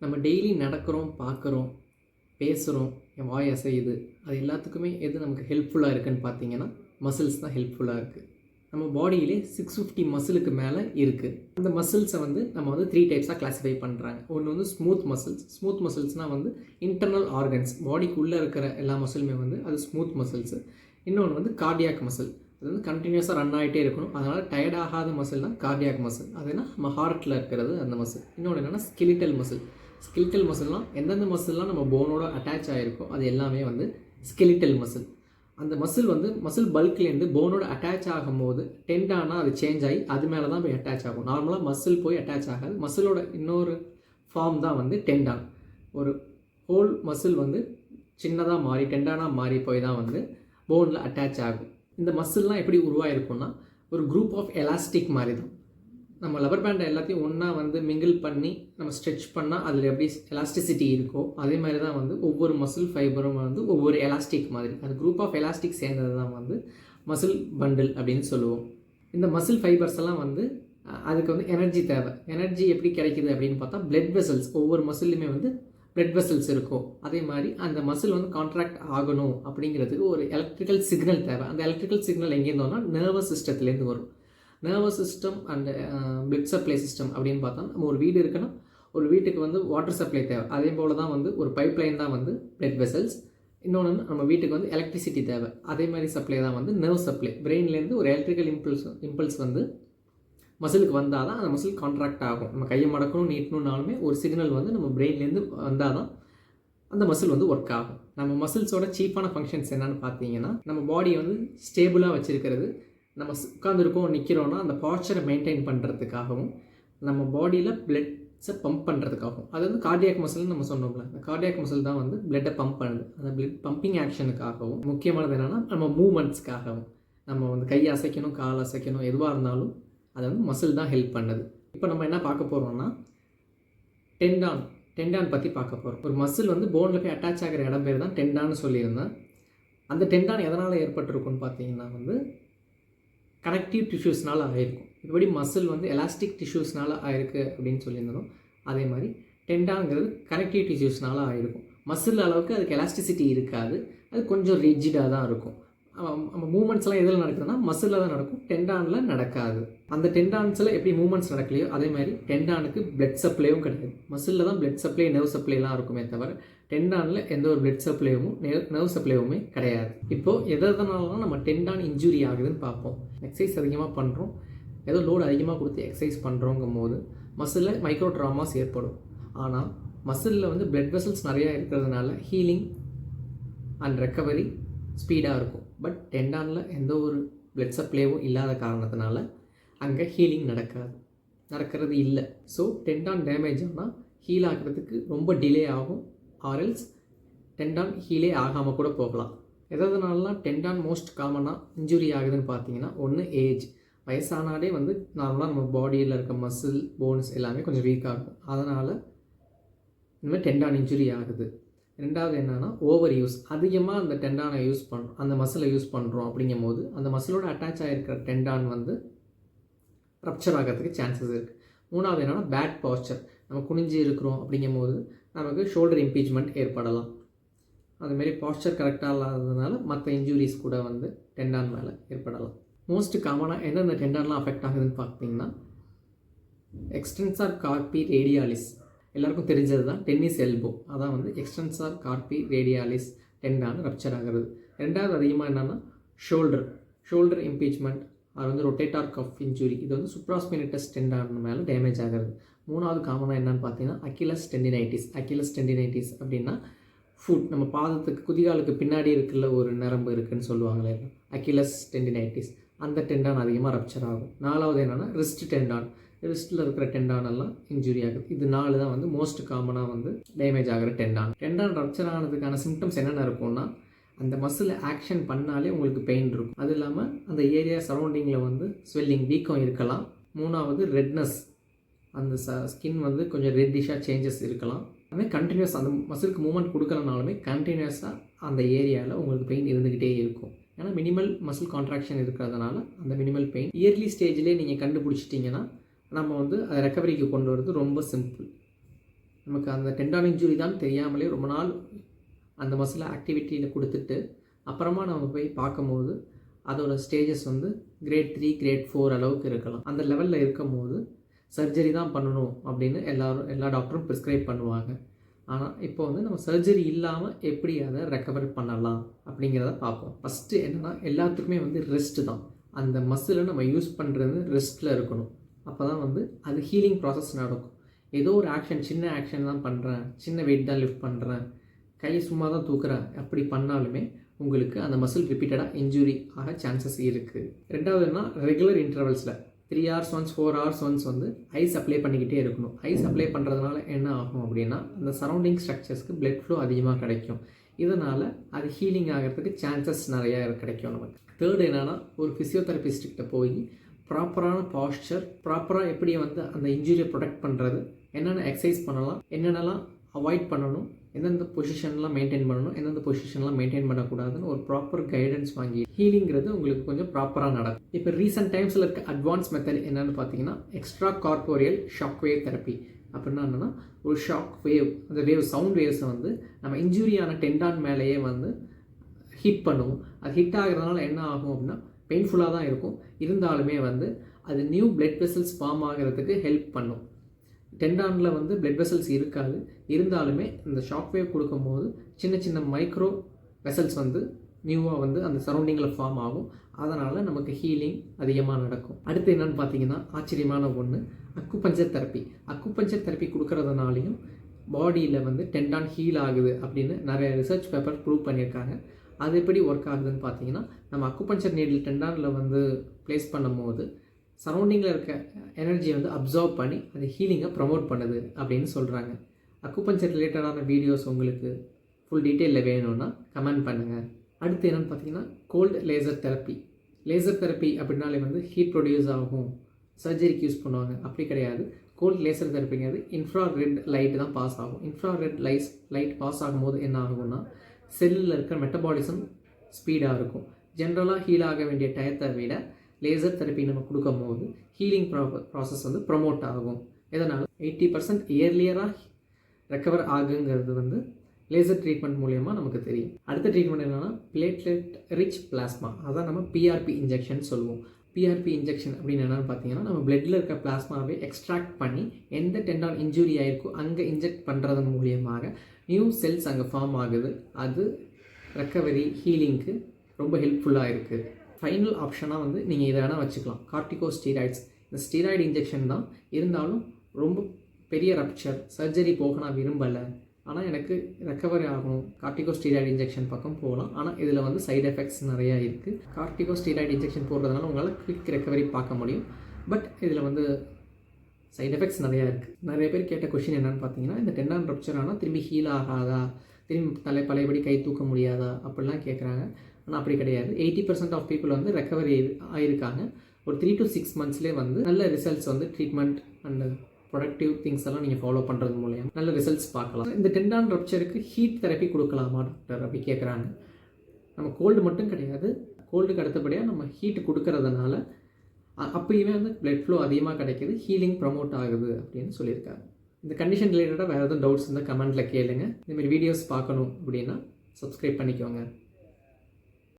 நம்ம டெய்லி நடக்கிறோம், பார்க்குறோம், பேசுகிறோம், என் வாய் அசையுது. அது எல்லாத்துக்குமே எது நமக்கு ஹெல்ப்ஃபுல்லாக இருக்குதுன்னு பார்த்தீங்கன்னா, மசில்ஸ் தான் ஹெல்ப்ஃபுல்லாக இருக்குது. நம்ம பாடியிலே 650 மசிலுக்கு மேலே இருக்குது. அந்த மசில்ஸை நம்ம 3 டைப்ஸாக கிளாஸிஃபை பண்ணுறாங்க. ஒன்று ஸ்மூத் மசில்ஸ். ஸ்மூத் மசில்ஸ்னால் இன்டர்னல் ஆர்கன்ஸ், பாடிக்கு உள்ளே இருக்கிற எல்லா மசிலுமே அது ஸ்மூத் மசில்ஸு. இன்னொன்று கார்டியாக் மசில். அது கண்டினியூஸாக ரன் ஆகிட்டே இருக்கணும். அதனால் டயர்ட் ஆகாத மசில் தான் கார்டியாக் மசில். அதுனா நம்ம ஹார்ட்டில் இருக்கிறது அந்த மசில். இன்னொன்று என்னென்னா ஸ்கெலிட்டல் மசில். ஸ்கெலிட்டல் மசில்னால் எந்தெந்த மசில்லாம் நம்ம போனோட அட்டாச் ஆகிருக்கோ அது எல்லாமே ஸ்கெலிட்டல் மசில். அந்த மசில் மசில் பல்க்லேருந்து போனோட அட்டாச் ஆகும்போது டெண்டானால் அது சேஞ்ச் ஆகி அது மேலே தான் போய் அட்டாச் ஆகும். நார்மலாக மசில் போய் அட்டாச் ஆகாது. மசிலோட இன்னொரு ஃபார்ம் தான் டெண்டான். ஒரு ஹோல் மசில் சின்னதாக மாறி டெண்டானாக மாறி போய் தான் போனில் அட்டாச் ஆகும். இந்த மசில்லாம் எப்படி உருவாயிருக்கும்னா ஒரு குரூப் ஆஃப் எலாஸ்டிக் மாதிரி தான். நம்ம லப்பர் பேண்டை எல்லாத்தையும் ஒன்றா மிங்கிள் பண்ணி நம்ம ஸ்ட்ரெச் பண்ணால் அதில் எப்படி எலாஸ்டிசிட்டி இருக்கோ அதே மாதிரி தான் ஒவ்வொரு மசில் ஃபைபரும் ஒவ்வொரு எலாஸ்டிக் மாதிரி. அது குரூப் ஆஃப் எலாஸ்டிக் சேர்ந்தது தான் மசில் பண்டில் அப்படின்னு சொல்லுவோம். இந்த மசில் ஃபைபர்ஸ் எல்லாம் அதுக்கு எனர்ஜி தேவை. எனர்ஜி எப்படி கிடைக்குது அப்படின்னு பார்த்தா பிளட் வெசல்ஸ், ஒவ்வொரு மசில்லையுமே பிளட் வெசல்ஸ் இருக்கும். அதே மாதிரி அந்த மசில் கான்ட்ராக்ட் ஆகணும் அப்படிங்கிறதுக்கு ஒரு எலக்ட்ரிக்கல் சிக்னல் தேவை. அந்த எலக்ட்ரிக்கல் சிக்னல் எங்கேருந்து வந்தால் நர்வஸ் சிஸ்டத்துலேருந்து வரும். Nervous system and blood supply system அப்படின்னு பார்த்தா நம்ம ஒரு வீடு இருக்குன்னா ஒரு வீட்டுக்கு வாட்டர் சப்ளை தேவை. அதே போல் தான் ஒரு பைப் லைன் தான் பிளட் வெசல்ஸ். இன்னொன்று நம்ம வீட்டுக்கு எலக்ட்ரிசிட்டி தேவை. அதே மாதிரி சப்ளை தான் நர்வ் சப்ளை. பிரெயின்லேருந்து ஒரு எலக்ட்ரிக்கல் இம்பல்ஸ் மசிலுக்கு வந்தால் தான் அந்த மசில் கான்ட்ராக்ட் ஆகும். நம்ம கையை மடக்கணும் நீட்டணுன்னாலுமே ஒரு சிக்னல் நம்ம பிரெயின்லேருந்து வந்தால் தான் அந்த மசில் ஒர்க் ஆகும். நம்ம மசில்ஸோட சீப்பான ஃபங்க்ஷன்ஸ் என்னென்னு பார்த்தீங்கன்னா நம்ம பாடியை ஸ்டேபிளாக வச்சுருக்கிறது, நம்ம உட்காந்துருக்கோம் நிற்கிறோன்னா அந்த பாஸ்டரை மெயின்டைன் பண்ணுறதுக்காகவும் நம்ம பாடியில் பிளட்ஸை பம்ப் பண்ணுறதுக்காகவும். அது கார்டியாக் மசில்னு நம்ம சொன்னோம்ல, அந்த கார்டியாக் மசில் தான் பிளட்டை பம்ப் பண்ணுது. அந்த பிளட் பம்பிங் ஆக்ஷனுக்காகவும் முக்கியமானது என்னென்னா நம்ம மூமெண்ட்ஸ்க்காகவும். நம்ம கையை அசைக்கணும், கால் அசைக்கணும், எதுவாக இருந்தாலும் அது மசில் தான் ஹெல்ப் பண்ணுது. இப்போ நம்ம என்ன பார்க்க போகிறோம்னா டெண்டான் பற்றி பார்க்க போகிறோம். ஒரு மசில் போனில் போய் அட்டாச் ஆகிற இடம் பேர் தான் டெண்டான்னு சொல்லியிருந்தேன். அந்த டெண்டான் எதனால் ஏற்பட்டிருக்குன்னு பார்த்தீங்கன்னா கனெக்டிவ் டிஷ்யூஸ்னால் ஆகிருக்கும். இப்படி மசில் எலாஸ்டிக் டிஷ்யூஸ்னால் ஆயிருக்கு அப்படின்னு சொல்லியிருந்தோம். அதே மாதிரி டெண்டான்ங்கிறது கனெக்டிவ் டிஷ்யூஸ்னால் ஆகிருக்கும். மசில் அளவுக்கு அதுக்கு எலாஸ்டிசிட்டி இருக்காது, அது கொஞ்சம் ரிஜிடாக தான் இருக்கும். நம்ம மூமெண்ட்ஸ்லாம் எதில் நடக்குதுன்னா மசிலில் தான் நடக்கும், டெண்டானில் நடக்காது. அந்த டெண்டான்ஸில் எப்படி மூமெண்ட்ஸ் நடக்கலையோ அதே மாதிரி டெண்டானுக்கு பிளட் சப்ளையும் கிடையாது. மசிலில் தான் பிளட் சப்ளை, நர்வ் சப்ளைலாம் இருக்குமே தவிர டெண்டானில் எந்த ஒரு பிளட் சப்ளையும் நர்வ் சப்ளையுமே கிடையாது. இப்போது எதனாலலாம் நம்ம டெண்டான் இன்ஜுரி ஆகுதுன்னு பார்ப்போம். எக்ஸசைஸ் அதிகமாக பண்ணுறோம், ஏதோ லோடு அதிகமாக கொடுத்து எக்ஸசைஸ் பண்ணுறோங்கும் போது மசிலில் மைக்ரோ ட்ராமாஸ் ஏற்படும். ஆனால் மசிலில் பிளட் வெசல்ஸ் நிறையா இருக்கிறதுனால ஹீலிங் அண்ட் ரெக்கவரி ஸ்பீடாக இருக்கும். பட் டெண்டானில் எந்த ஒரு பிளட் சப்ளைவும் இல்லாத காரணத்தினால அங்கே ஹீலிங் நடக்கிறது இல்லை. ஸோ டெண்டான் டேமேஜ் ஆனால் ஹீல் ஆகிறதுக்கு ரொம்ப டிலே ஆகும், ஆர்எல்ஸ் டெண்டான் ஹீலே ஆகாமல் கூட போகலாம். எதனாலலாம் டெண்டான் மோஸ்ட் காமனாக இன்ஜுரி ஆகுதுன்னு பார்த்தீங்கன்னா ஒன்று ஏஜ். வயசானாலே நார்மலாக நம்ம பாடியில் இருக்க மசில் போன்ஸ் எல்லாமே கொஞ்சம் வீக்காக இருக்கும். அதனால் இந்தமாதிரி டெண்டான் இன்ஜுரி ஆகுது. ரெண்டாவது என்னென்னா ஓவர் யூஸ். அதிகமாக அந்த டெண்டானை யூஸ் பண்ணுறோம், அந்த மசிலை யூஸ் பண்ணுறோம். அப்படிங்கும் போது அந்த மசிலோட அட்டாச் ஆகிருக்கிற டெண்டான் ரப்சர் ஆகிறதுக்கு சான்சஸ் இருக்குது. மூணாவது என்னென்னா பேட் பாஸ்டர். நம்ம குனிஞ்சு இருக்கிறோம் அப்படிங்கும் போது நமக்கு ஷோல்டர் இம்பீச்மெண்ட் ஏற்படலாம். அதுமாரி பாஸ்டர் கரெக்டாக இல்லாததுனால மற்ற இன்ஜுரிஸ் கூட டெண்டான் மேலே ஏற்படலாம். மோஸ்ட் காமனாக எந்தெந்த டெண்டான்லாம் அஃபெக்ட் ஆகுதுன்னு பார்த்தீங்கன்னா எக்ஸ்டென்சார் கார்பி ரேடியாலிஸ், எல்லாருக்கும் தெரிஞ்சது தான் டென்னிஸ் எல்போ. அதான் எக்ஸ்டென்சார் கார்பி ரேடியாலிஸ் டெண்டான் ரப்சர் ஆகிறது. ரெண்டாவது அதிகமாக என்னென்னா ஷோல்டர் இம்பீச்மெண்ட், அது ரொட்டேட்டார் கஃப் இன்ஜுரி. இது சுப்ராஸ்பினிட்டஸ் டெண்டான் மேலே டேமேஜ் ஆகிறது. மூணாவது காமனாக என்னென்னு பார்த்தீங்கன்னா அக்கிலஸ் டெண்டினைட்டிஸ் அப்படின்னா ஃபுட், நம்ம பாதத்துக்கு குதிகாலுக்கு பின்னாடி இருக்குல்ல ஒரு நரம்பு இருக்குதுன்னு சொல்லுவாங்களே, அக்கிலஸ் டெண்டினைட்டிஸ், அந்த டெண்டான் அதிகமாக ரப்சர் ஆகும். நாலாவது என்னென்னா ரிஸ்ட் டெண்டான், ரிஸ்ட்டில் இருக்கிற டெண்டானெல்லாம் இன்ஜுரி ஆகுது. இது 4 தான் மோஸ்ட் காமனாக டேமேஜ் ஆகிற டெண்டான் ரப்சர் ஆனதுக்கான சிம்டம்ஸ் என்னென்ன இருக்கும்னா அந்த மசில் ஆக்ஷன் பண்ணாலே உங்களுக்கு பெயின் இருக்கும். அது இல்லாமல் அந்த ஏரியா சரௌண்டிங்கில் ஸ்வெல்லிங், வீக்கம் இருக்கலாம். மூணாவது ரெட்னஸ், அந்த ஸ்கின் கொஞ்சம் ரெட்டிஷாக சேஞ்சஸ் இருக்கலாம். அதுமாதிரி கண்டினியூஸ் அந்த மசிலுக்கு மூவ்மெண்ட் கொடுக்கலனாலுமே கண்டினியூஸாக அந்த ஏரியாவில் உங்களுக்கு பெயின் இருந்துக்கிட்டே இருக்கும். ஏன்னா மினிமல் மசில் கான்ட்ராக்ஷன் இருக்கிறதுனால அந்த மினிமல் பெயின் இயர்லி ஸ்டேஜ்லேயே நீங்கள் கண்டுபிடிச்சிட்டிங்கன்னா நம்ம அதை ரெக்கவரிக்கு கொண்டு வரது ரொம்ப சிம்பிள். நமக்கு அந்த டெண்டான் இன்ஜுரி தான் தெரியாமலே ரொம்ப நாள் அந்த மசில் ஆக்டிவிட்டியில் கொடுத்துட்டு அப்புறமா நம்ம போய் பார்க்கும்போது அதோட ஸ்டேஜஸ் வந்து கிரேட் 3 கிரேட் 4 அளவுக்கு இருக்கலாம். அந்த லெவலில் இருக்கும் போது சர்ஜரி தான் பண்ணணும் அப்படின்னு எல்லா டாக்டரும் ப்ரிஸ்கிரைப் பண்ணுவாங்க. ஆனால் இப்போ வந்து நம்ம சர்ஜரி இல்லாமல் எப்படி அதை ரெக்கவர் பண்ணலாம் அப்படிங்கிறத பார்ப்போம். ஃபஸ்ட்டு என்னென்னா எல்லாத்துக்குமே வந்து ரெஸ்ட்டு தான். அந்த மசிலை நம்ம யூஸ் பண்ணுறது ரெஸ்ட்டில் இருக்கணும். அப்போ தான் வந்து அது ஹீலிங் ப்ராசஸ் நடக்கும். ஏதோ ஒரு ஆக்ஷன், சின்ன ஆக்ஷன் தான் பண்ணுறேன், சின்ன வெயிட் தான் லிஃப்ட் பண்ணுறேன், கையை சும்மா தான் தூக்குறேன், அப்படி பண்ணாலுமே உங்களுக்கு அந்த மசில் ரிப்பீட்டடாக இன்ஜுரி ஆக சான்சஸ் இருக்குது. ரெண்டாவதுன்னா ரெகுலர் இன்டர்வல்ஸில் 3 hours once 4 hours once வந்து ஐஸ் அப்ளை பண்ணிக்கிட்டே இருக்கணும். ஐஸ் அப்ளை பண்ணுறதுனால என்ன ஆகும் அப்படின்னா அந்த சரௌண்டிங் ஸ்ட்ரக்சர்ஸ்க்கு பிளட் ஃப்ளோ அதிகமாக கிடைக்கும். இதனால் அது ஹீலிங் ஆகிறதுக்கு சான்சஸ் நிறையா கிடைக்கும் நமக்கு. தேர்ட் என்னென்னா ஒரு ஃபிசியோதெரபிஸ்ட்கிட்ட போய் ப்ராப்பரான பாஸ்டர், ப்ராப்பராக எப்படி வந்து அந்த இன்ஜுரியை ப்ரொடெக்ட் பண்ணுறது, என்னென்ன எக்ஸசைஸ் பண்ணலாம், என்னென்னலாம் அவாய்ட் பண்ணணும், எந்தெந்த பொசிஷன்லாம் மெயின்டைன் பண்ணணும், எந்தெந்த பொசிஷன்லாம் மெயின்டைன் பண்ணக்கூடாதுன்னு ஒரு ப்ராப்பர் கைடன்ஸ் வாங்கி ஹீலிங்கிறது உங்களுக்கு கொஞ்சம் ப்ராப்பராக நடக்கும். இப்போ ரீசெண்ட் டைம்ஸில் இருக்க அட்வான்ஸ் மெத்தட் என்னென்னு பார்த்தீங்கன்னா extra corporeal shock wave therapy. அப்படின்னா என்னென்னா ஒரு ஷாக் வேவ், அந்த வேவ் சவுண்ட் வேவ்ஸை வந்து நம்ம இன்ஜுரியான டெண்டான் மேலேயே வந்து ஹிட் பண்ணுவோம். அது ஹிட் ஆகிறதுனால என்ன ஆகும் அப்படின்னா பெயின்ஃபுல்லாக தான் இருக்கும், இருந்தாலுமே வந்து அது நியூ பிளட் வெசல்ஸ் ஃபார்ம் ஆகிறதுக்கு ஹெல்ப் பண்ணும். டெண்டானில் வந்து பிளட் வெசல்ஸ் இருக்காது, இருந்தாலுமே இந்த ஷாக் வேவ் கொடுக்கும்போது சின்ன சின்ன மைக்ரோ வெசல்ஸ் வந்து நியூவாக வந்து அந்த சரௌண்டிங்கில் ஃபார்ம் ஆகும். அதனால் நமக்கு ஹீலிங் அதிகமாக நடக்கும். அடுத்து என்னென்னு பார்த்தீங்கன்னா ஆச்சரியமான ஒன்று, அக்குபஞ்சர் தெரப்பி. அக்குபஞ்சர் தெரப்பி கொடுக்கறதுனாலையும் பாடியில் வந்து டெண்டான் ஹீல் ஆகுது அப்படின்னு நிறைய ரிசர்ச் பேப்பர் ப்ரூவ் பண்ணியிருக்காங்க. அது எப்படி ஒர்க் ஆகுதுன்னு பார்த்தீங்கன்னா நம்ம அக்குபஞ்சர் நீடில் டெண்டானில் வந்து ப்ளேஸ் பண்ணும்போது சரௌண்டிங்கில் இருக்க எனர்ஜியை வந்து அப்சர்வ் பண்ணி அது ஹீலிங்கை ப்ரமோட் பண்ணுது அப்படின்னு சொல்கிறாங்க. அக்குபஞ்சர் ரிலேட்டடான வீடியோஸ் உங்களுக்கு ஃபுல் டீட்டெயிலில் வேணும்னா கமெண்ட் பண்ணுங்கள். அடுத்து என்னென்னு பார்த்தீங்கன்னா cold laser therapy. Laser therapy அப்படின்னாலே வந்து ஹீட் ப்ரொடியூஸ் ஆகும், சர்ஜரிக்கு யூஸ் பண்ணுவாங்க. அப்படி கிடையாது. கோல்டு லேசர் தெரப்பிங்கிறது இன்ஃப்ராரெட் லைட் தான் பாஸ் ஆகும். இன்ஃப்ராரெட் லைட் பாஸ் ஆகும்போது என்ன ஆகும்னா செல்லில் இருக்கிற மெட்டபாலிசம் ஸ்பீடாக இருக்கும். ஜென்ரலாக ஹீல் ஆக வேண்டிய டயத்தை விட லேசர் தெரப்பி நம்ம கொடுக்கும் போது ஹீலிங் ப்ராசஸ் வந்து ப்ரமோட் ஆகும். இதனால் 80% இயர்லியராக ரெக்கவர் ஆகுங்கிறது வந்து லேசர் ட்ரீட்மெண்ட் மூலயமா நமக்கு தெரியும். அடுத்த ட்ரீட்மெண்ட் என்னென்னா பிளேட்லெட் ரிச் பிளாஸ்மா. அதான் நம்ம பிஆர்பி இன்ஜெக்ஷன் சொல்லுவோம். பிஆர்பி இன்ஜெக்ஷன் அப்படின்னு என்னென்னு பார்த்தீங்கன்னா நம்ம பிளட்டில் இருக்க பிளாஸ்மாவை எக்ஸ்ட்ராக்ட் பண்ணி எந்த டெண்டான் இன்ஜுரி ஆகிருக்கோ அங்கே இன்ஜெக்ட் பண்ணுறதன் மூலியமாக நியூ செல்ஸ் அங்கே ஃபார்ம் ஆகுது. அது ரெக்கவரி ஹீலிங்க்கு ரொம்ப ஹெல்ப்ஃபுல்லாக இருக்குது. ஃபைனல் ஆப்ஷனாக வந்து நீங்கள் இதை வேணால் வச்சுக்கலாம், கார்டிகோஸ்டீராய்ட்ஸ். இந்த ஸ்டீராய்டு இன்ஜெக்ஷன் தான், இருந்தாலும் ரொம்ப பெரிய ரப்சர், சர்ஜரி போக நான் விரும்பலை, ஆனால் எனக்கு ரெக்கவரி ஆகணும், கார்டிகோஸ்டீராய்டு இன்ஜெக்ஷன் பக்கம் போகலாம். ஆனால் இதில் வந்து சைடு எஃபெக்ட்ஸ் நிறையா இருக்குது. கார்டிகோஸ்டீராய்டு இன்ஜெக்ஷன் போடுறதுனால உங்களால் குவிக் ரெக்கவரி பார்க்க முடியும். பட் இதில் வந்து சைடு எஃபெக்ட்ஸ் நிறையா இருக்குது. நிறைய பேர் கேட்ட கொஷின் என்னென்னு பார்த்தீங்கன்னா இந்த டெண்டான் ரப்சர் ஆனால் திரும்பி ஹீல் ஆகாதா, திரும்பி பழையபடி கை தூக்க முடியாதா அப்படிலாம் கேட்குறாங்க. ஆனால் அப்படி கிடையாது. 80% ஆஃப் பீப்புள் வந்து ரெக்கவரி ஆகிருக்காங்க. ஒரு 3 to 6 monthsலேயே வந்து நல்ல ரிசல்ட்ஸ் வந்து ட்ரீட்மெண்ட் அண்ட் ப்ரொடக்டிவ் திங்ஸ் எல்லாம் நீங்கள் ஃபாலோ பண்ணுறது மூலியம் நல்ல ரிசல்ட்ஸ் பார்க்கலாம். இந்த டெண்டான் ரப்சருக்கு ஹீட் தெரப்பி கொடுக்கலாமா டாக்டர் அப்படி கேட்குறாங்க. நம்ம கோல்டு மட்டும் கிடையாது, கோல்டுக்கு அடுத்தபடியாக நம்ம ஹீட் கொடுக்கறதுனால அப்பயுமே வந்து பிளட் ஃப்ளோ அதிகமாக கிடைக்கிது, ஹீலிங் ப்ரமோட் ஆகுது அப்படின்னு சொல்லியிருக்காங்க. இந்த கண்டிஷன் ரிலேட்டடாக வேறு எதுவும் டவுட்ஸ் இருந்தால் கமெண்ட்டில் கேளுங்க. இந்தமாதிரி வீடியோஸ் பார்க்கணும் அப்படின்னா சப்ஸ்கிரைப் பண்ணிக்கோங்க.